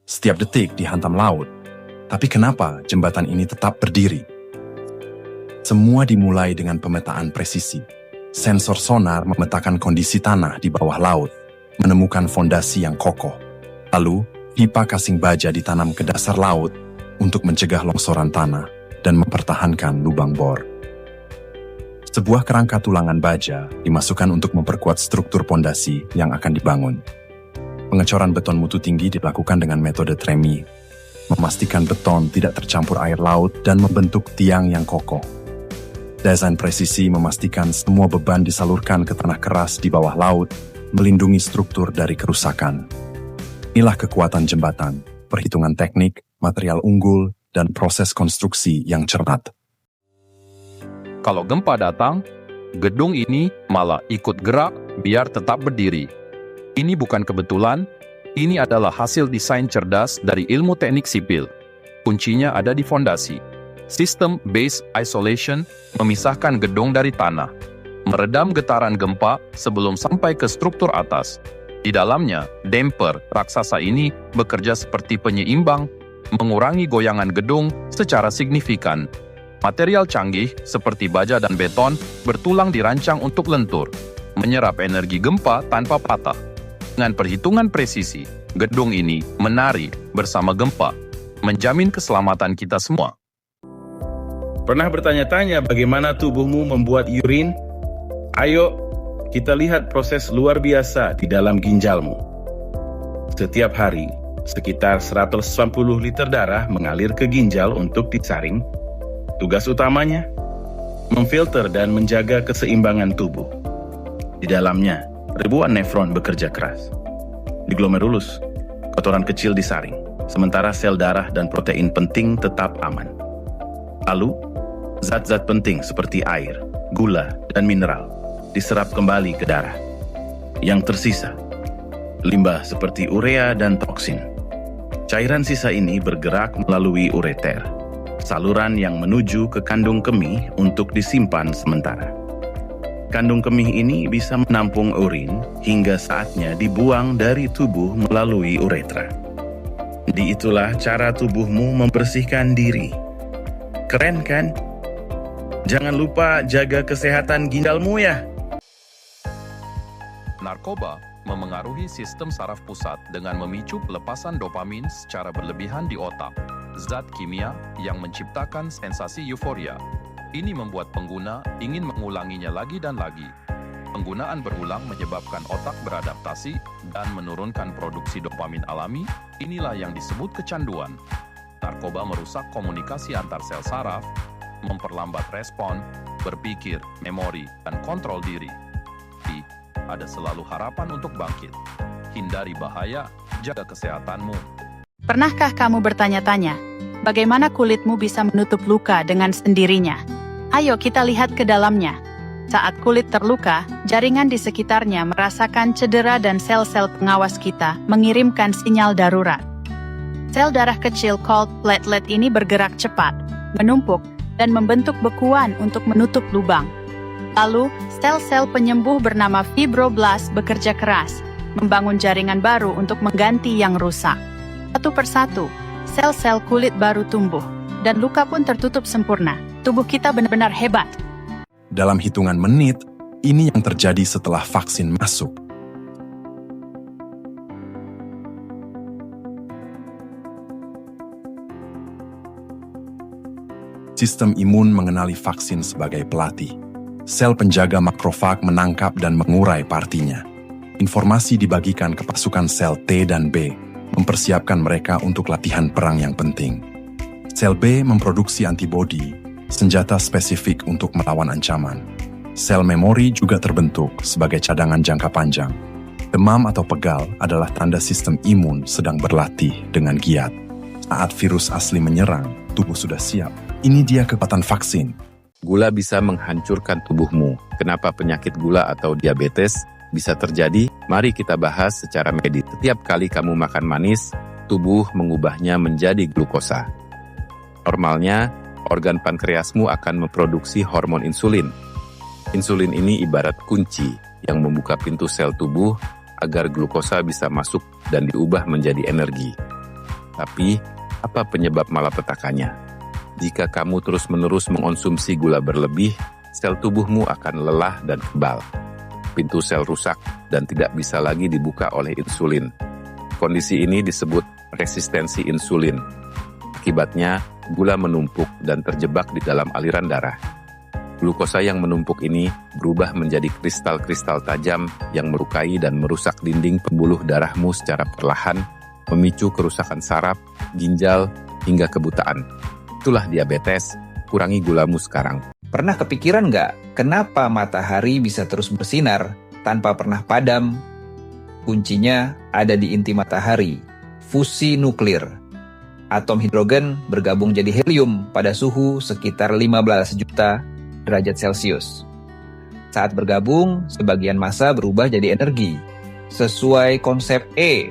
Setiap detik dihantam laut. Tapi kenapa jembatan ini tetap berdiri? Semua dimulai dengan pemetaan presisi. Sensor sonar memetakan kondisi tanah di bawah laut, menemukan fondasi yang kokoh. Lalu, pipa kasing baja ditanam ke dasar laut untuk mencegah longsoran tanah dan mempertahankan lubang bor. Sebuah kerangka tulangan baja dimasukkan untuk memperkuat struktur fondasi yang akan dibangun. Pengecoran beton mutu tinggi dilakukan dengan metode tremi, memastikan beton tidak tercampur air laut dan membentuk tiang yang kokoh. Desain presisi memastikan semua beban disalurkan ke tanah keras di bawah laut, melindungi struktur dari kerusakan. Inilah kekuatan jembatan, perhitungan teknik, material unggul, dan proses konstruksi yang cermat. Kalau gempa datang, gedung ini malah ikut gerak biar tetap berdiri. Ini bukan kebetulan, ini adalah hasil desain cerdas dari ilmu teknik sipil. Kuncinya ada di fondasi. Sistem base isolation memisahkan gedung dari tanah, meredam getaran gempa sebelum sampai ke struktur atas. Di dalamnya, damper raksasa ini bekerja seperti penyeimbang, mengurangi goyangan gedung secara signifikan. Material canggih seperti baja dan beton bertulang dirancang untuk lentur, menyerap energi gempa tanpa patah. Dengan perhitungan presisi, gedung ini menari bersama gempa, menjamin keselamatan kita semua. Pernah bertanya-tanya bagaimana tubuhmu membuat urin? Ayo, kita lihat proses luar biasa di dalam ginjalmu. Setiap hari, sekitar 190 liter darah mengalir ke ginjal untuk disaring. Tugas utamanya, memfilter dan menjaga keseimbangan tubuh. Di dalamnya, ribuan nefron bekerja keras. Di glomerulus, kotoran kecil disaring, sementara sel darah dan protein penting tetap aman. Lalu, zat-zat penting seperti air, gula, dan mineral diserap kembali ke darah. Yang tersisa, limbah seperti urea dan toksin. Cairan sisa ini bergerak melalui ureter, saluran yang menuju ke kandung kemih untuk disimpan sementara. Kandung kemih ini bisa menampung urin hingga saatnya dibuang dari tubuh melalui uretra. Jadi itulah cara tubuhmu membersihkan diri. Keren kan? Jangan lupa jaga kesehatan ginjalmu ya. Narkoba memengaruhi sistem saraf pusat dengan memicu pelepasan dopamin secara berlebihan di otak, zat kimia yang menciptakan sensasi euforia. Ini membuat pengguna ingin mengulanginya lagi dan lagi. Penggunaan berulang menyebabkan otak beradaptasi dan menurunkan produksi dopamin alami. Inilah yang disebut kecanduan. Narkoba merusak komunikasi antar sel saraf, memperlambat respon, berpikir, memori, dan kontrol diri. Tapi, ada selalu harapan untuk bangkit. Hindari bahaya, jaga kesehatanmu. Pernahkah kamu bertanya-tanya, bagaimana kulitmu bisa menutup luka dengan sendirinya? Ayo kita lihat ke dalamnya. Saat kulit terluka, jaringan di sekitarnya merasakan cedera dan sel-sel pengawas kita mengirimkan sinyal darurat. Sel darah kecil called platelet ini bergerak cepat, menumpuk, dan membentuk bekuan untuk menutup lubang. Lalu, sel-sel penyembuh bernama fibroblast bekerja keras, membangun jaringan baru untuk mengganti yang rusak. Satu persatu, sel-sel kulit baru tumbuh, dan luka pun tertutup sempurna. Tubuh kita benar-benar hebat. Dalam hitungan menit, ini yang terjadi setelah vaksin masuk. Sistem imun mengenali vaksin sebagai pelatih. Sel penjaga makrofag menangkap dan mengurai partinya. Informasi dibagikan ke pasukan sel T dan B, mempersiapkan mereka untuk latihan perang yang penting. Sel B memproduksi antibodi, senjata spesifik untuk melawan ancaman. Sel memori juga terbentuk sebagai cadangan jangka panjang. Demam atau pegal adalah tanda sistem imun sedang berlatih dengan giat. Saat virus asli menyerang, tubuh sudah siap. Ini dia kekuatan vaksin. Gula bisa menghancurkan tubuhmu. Kenapa penyakit gula atau diabetes bisa terjadi? Mari kita bahas secara medis. Setiap kali kamu makan manis, tubuh mengubahnya menjadi glukosa. Normalnya, organ pankreasmu akan memproduksi hormon insulin. Insulin ini ibarat kunci yang membuka pintu sel tubuh agar glukosa bisa masuk dan diubah menjadi energi. Tapi, apa penyebab malapetakannya? Jika kamu terus-menerus mengonsumsi gula berlebih, sel tubuhmu akan lelah dan kebal. Pintu sel rusak dan tidak bisa lagi dibuka oleh insulin. Kondisi ini disebut resistensi insulin. Akibatnya, gula menumpuk dan terjebak di dalam aliran darah. Glukosa yang menumpuk ini berubah menjadi kristal-kristal tajam yang melukai dan merusak dinding pembuluh darahmu secara perlahan, memicu kerusakan saraf, ginjal, hingga kebutaan. Itulah diabetes, kurangi gulamu sekarang. Pernah kepikiran nggak kenapa matahari bisa terus bersinar tanpa pernah padam? Kuncinya ada di inti matahari, fusi nuklir. Atom hidrogen bergabung jadi helium pada suhu sekitar 15 juta derajat Celcius. Saat bergabung, sebagian massa berubah jadi energi. Sesuai konsep E,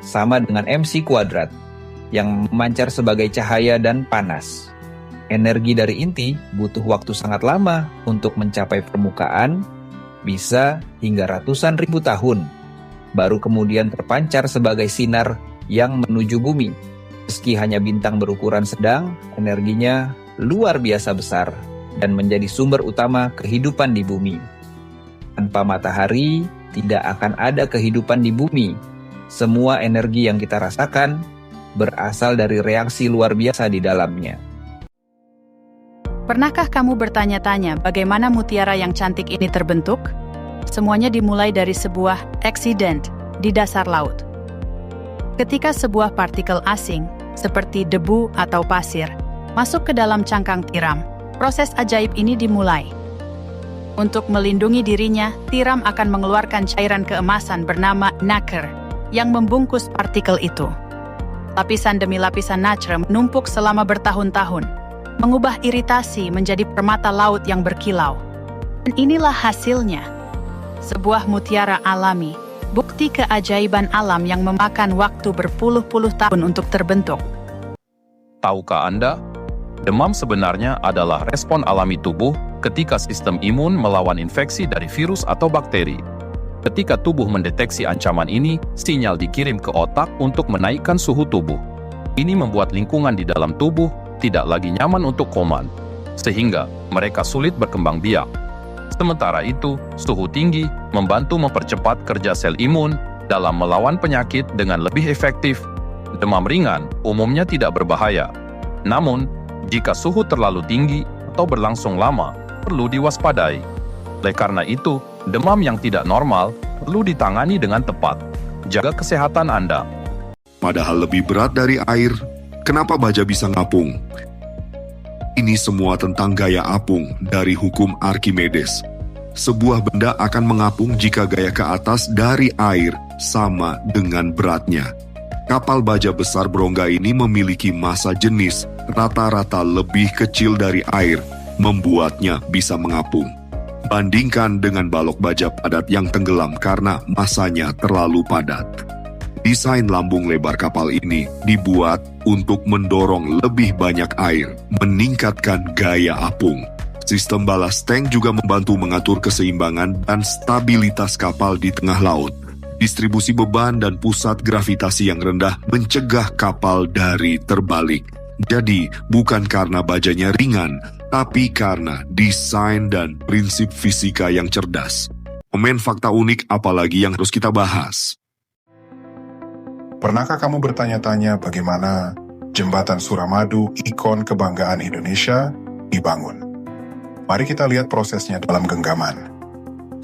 sama dengan MC kuadrat, yang memancar sebagai cahaya dan panas. Energi dari inti butuh waktu sangat lama untuk mencapai permukaan, bisa hingga ratusan ribu tahun, baru kemudian terpancar sebagai sinar yang menuju bumi. Meski hanya bintang berukuran sedang, energinya luar biasa besar dan menjadi sumber utama kehidupan di bumi. Tanpa matahari, tidak akan ada kehidupan di bumi. Semua energi yang kita rasakan berasal dari reaksi luar biasa di dalamnya. Pernahkah kamu bertanya-tanya bagaimana mutiara yang cantik ini terbentuk? Semuanya dimulai dari sebuah accident di dasar laut. Ketika sebuah partikel asing, seperti debu atau pasir, masuk ke dalam cangkang tiram, proses ajaib ini dimulai. Untuk melindungi dirinya, tiram akan mengeluarkan cairan keemasan bernama nacre yang membungkus partikel itu. Lapisan demi lapisan nacre menumpuk selama bertahun-tahun, mengubah iritasi menjadi permata laut yang berkilau. Dan inilah hasilnya. Sebuah mutiara alami, bukti keajaiban alam yang memakan waktu berpuluh-puluh tahun untuk terbentuk. Tahukah Anda? Demam sebenarnya adalah respon alami tubuh ketika sistem imun melawan infeksi dari virus atau bakteri. Ketika tubuh mendeteksi ancaman ini, sinyal dikirim ke otak untuk menaikkan suhu tubuh. Ini membuat lingkungan di dalam tubuh tidak lagi nyaman untuk kuman, sehingga mereka sulit berkembang biak. Sementara itu, suhu tinggi membantu mempercepat kerja sel imun dalam melawan penyakit dengan lebih efektif. Demam ringan umumnya tidak berbahaya. Namun, jika suhu terlalu tinggi atau berlangsung lama, perlu diwaspadai. Oleh karena itu, demam yang tidak normal perlu ditangani dengan tepat. Jaga kesehatan Anda. Padahal lebih berat dari air, kenapa baja bisa ngapung? Ini semua tentang gaya apung dari hukum Archimedes. Sebuah benda akan mengapung jika gaya ke atas dari air sama dengan beratnya. Kapal baja besar berongga ini memiliki massa jenis rata-rata lebih kecil dari air, membuatnya bisa mengapung. Bandingkan dengan balok baja padat yang tenggelam karena massanya terlalu padat. Desain lambung lebar kapal ini dibuat untuk mendorong lebih banyak air, meningkatkan gaya apung. Sistem balas tank juga membantu mengatur keseimbangan dan stabilitas kapal di tengah laut. Distribusi beban dan pusat gravitasi yang rendah mencegah kapal dari terbalik. Jadi, bukan karena bajanya ringan, tapi karena desain dan prinsip fisika yang cerdas. Momen fakta unik apalagi yang harus kita bahas. Pernahkah kamu bertanya-tanya bagaimana Jembatan Suramadu, ikon kebanggaan Indonesia, dibangun? Mari kita lihat prosesnya dalam genggaman.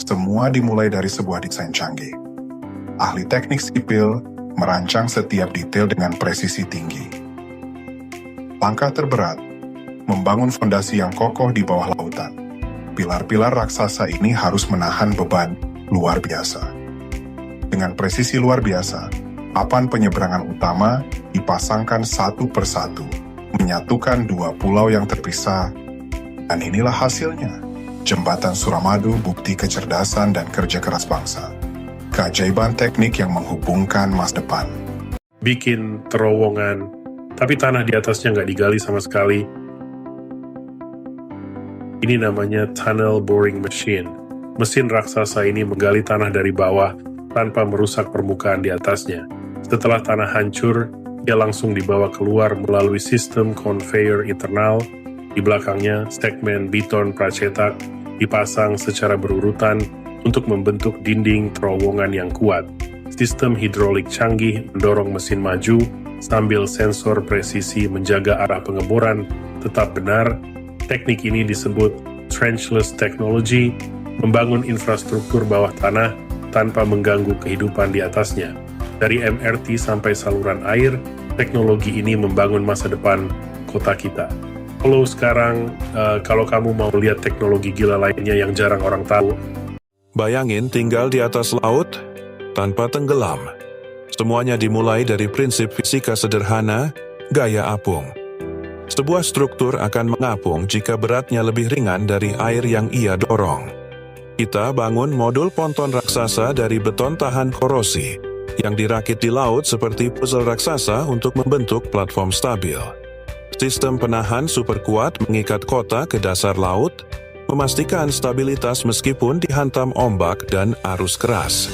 Semua dimulai dari sebuah desain canggih. Ahli teknik sipil merancang setiap detail dengan presisi tinggi. Langkah terberat, membangun fondasi yang kokoh di bawah lautan. Pilar-pilar raksasa ini harus menahan beban luar biasa. Dengan presisi luar biasa, papan penyeberangan utama dipasangkan satu persatu, menyatukan dua pulau yang terpisah. Dan inilah hasilnya, Jembatan Suramadu, bukti kecerdasan dan kerja keras bangsa. Keajaiban teknik yang menghubungkan masa depan. Bikin terowongan, tapi tanah di atasnya nggak digali sama sekali. Ini namanya tunnel boring machine. Mesin raksasa ini menggali tanah dari bawah tanpa merusak permukaan di atasnya. Setelah tanah hancur, ia langsung dibawa keluar melalui sistem conveyor internal. Di belakangnya, segmen beton pracetak dipasang secara berurutan untuk membentuk dinding terowongan yang kuat. Sistem hidrolik canggih mendorong mesin maju sambil sensor presisi menjaga arah pengeboran tetap benar. Teknik ini disebut trenchless technology, membangun infrastruktur bawah tanah tanpa mengganggu kehidupan di atasnya. Dari MRT sampai saluran air, teknologi ini membangun masa depan kota kita. Kalau sekarang, kalau kamu mau lihat teknologi gila lainnya yang jarang orang tahu, bayangin tinggal di atas laut tanpa tenggelam. Semuanya dimulai dari prinsip fisika sederhana, gaya apung. Sebuah struktur akan mengapung jika beratnya lebih ringan dari air yang ia dorong. Kita bangun modul ponton raksasa dari beton tahan korosi, yang dirakit di laut seperti puzzle raksasa untuk membentuk platform stabil. Sistem penahan super kuat mengikat kota ke dasar laut, memastikan stabilitas meskipun dihantam ombak dan arus keras.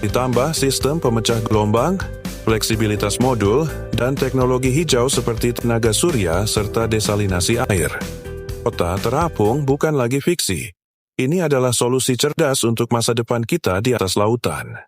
Ditambah sistem pemecah gelombang, fleksibilitas modul, dan teknologi hijau seperti tenaga surya serta desalinasi air. Kota terapung bukan lagi fiksi. Ini adalah solusi cerdas untuk masa depan kita di atas lautan.